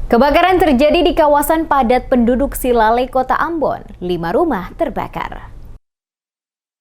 Kebakaran terjadi di kawasan padat penduduk Silale, Kota Ambon. 5 rumah terbakar.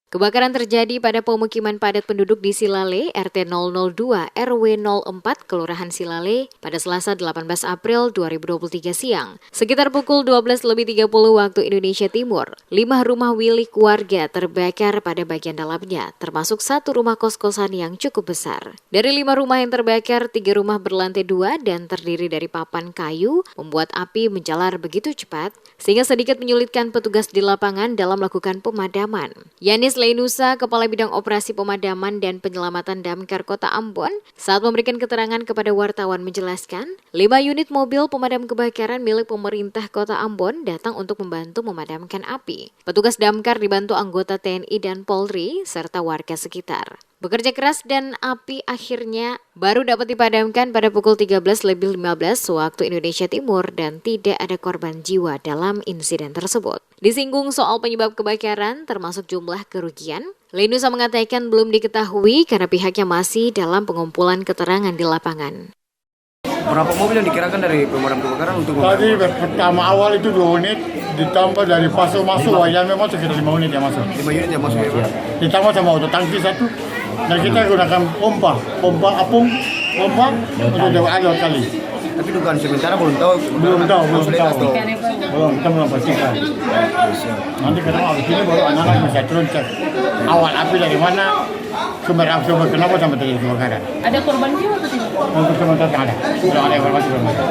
Kebakaran terjadi pada pemukiman padat penduduk di Silale, RT 002 RW 04, Kelurahan Silale, pada Selasa 18 April 2023 siang. Sekitar pukul 12.30 waktu Indonesia Timur, 5 rumah milik warga terbakar pada bagian dalamnya, termasuk satu rumah kos-kosan yang cukup besar. Dari 5 rumah yang terbakar, 3 rumah berlantai 2 dan terdiri dari papan kayu, membuat api menjalar begitu cepat, sehingga sedikit menyulitkan petugas di lapangan dalam melakukan pemadaman. Yanis Leinusa, Kepala Bidang Operasi Pemadaman dan Penyelamatan Damkar Kota Ambon, saat memberikan keterangan kepada wartawan menjelaskan, 5 unit mobil pemadam kebakaran milik pemerintah Kota Ambon datang untuk membantu memadamkan api. Petugas damkar dibantu anggota TNI dan Polri, serta warga sekitar. Bekerja keras dan api akhirnya baru dapat dipadamkan pada pukul 13.15 waktu Indonesia Timur dan tidak ada korban jiwa dalam insiden tersebut. Disinggung soal penyebab kebakaran termasuk jumlah kerugian, Leinusa mengatakan belum diketahui karena pihaknya masih dalam pengumpulan keterangan di lapangan. Berapa mobil yang dikirakan dari pemadam kebakaran untuk tadi pertama awal itu 2 unit ditambah dari pasok masuk yang memang sekitar 5 unit yang masuk. 5 unit yang masuk ya? Ditambah sama auto tangki satu. Dan kita gunakan pompa apung untuk ada kali. Tapi dugaan sementara belum tahu. Belum, kita belum pastikan. Nanti ketemu habis ini baru anak-anak bisa turun cek awal api dari mana, sumber kenapa sampai terjadi kebakaran. Ada korban jiwa atau tidak? Untuk sementara tidak ada. Belum ada informasi belum ada.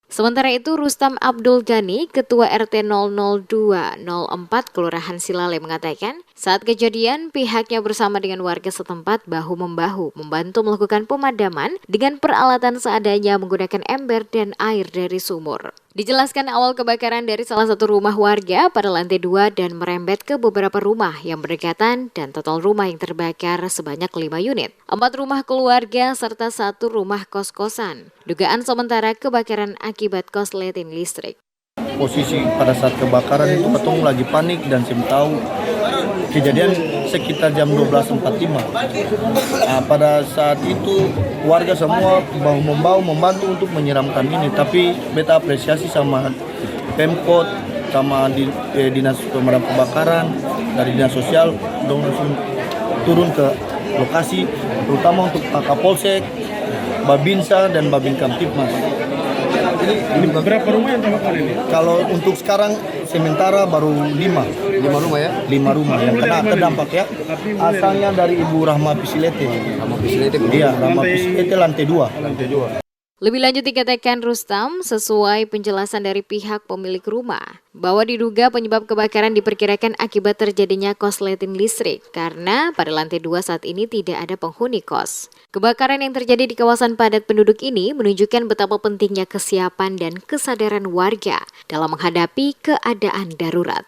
Sementara itu, Rustam Abdul Ghani, Ketua RT 002 04 Kelurahan Silale mengatakan, saat kejadian pihaknya bersama dengan warga setempat bahu-membahu membantu melakukan pemadaman dengan peralatan seadanya menggunakan ember dan air dari sumur. Dijelaskan awal kebakaran dari salah satu rumah warga pada lantai 2 dan merembet ke beberapa rumah yang berdekatan dan total rumah yang terbakar sebanyak 5 unit. 4 rumah keluarga serta 1 rumah kos-kosan. Dugaan sementara kebakaran akibat korsleting listrik. Posisi pada saat kebakaran itu ketemu lagi panik dan tahu kejadian sekitar jam 12.45. Nah, pada saat itu warga semua bahu-membahu membantu untuk menyiramkan ini, tapi beta apresiasi sama Pemkot, sama Dinas Pemadam Kebakaran, dari Dinas Sosial, dong langsung turun ke lokasi, terutama untuk Kapolsek, Babinsa dan Babin Kamtipmas. Ini berapa rumah yang terbakar ini? Kalau untuk sekarang sementara baru 5 rumah ya? 5 rumah yang kena terdampak ya. Asalnya dari Ibu Rahma Pisilete. Iya, Rahma Pisilete lantai 2. Lebih lanjut dikatakan Rustam, sesuai penjelasan dari pihak pemilik rumah, bahwa diduga penyebab kebakaran diperkirakan akibat terjadinya korsleting listrik karena pada lantai 2 saat ini tidak ada penghuni kos. Kebakaran yang terjadi di kawasan padat penduduk ini menunjukkan betapa pentingnya kesiapan dan kesadaran warga dalam menghadapi keadaan darurat.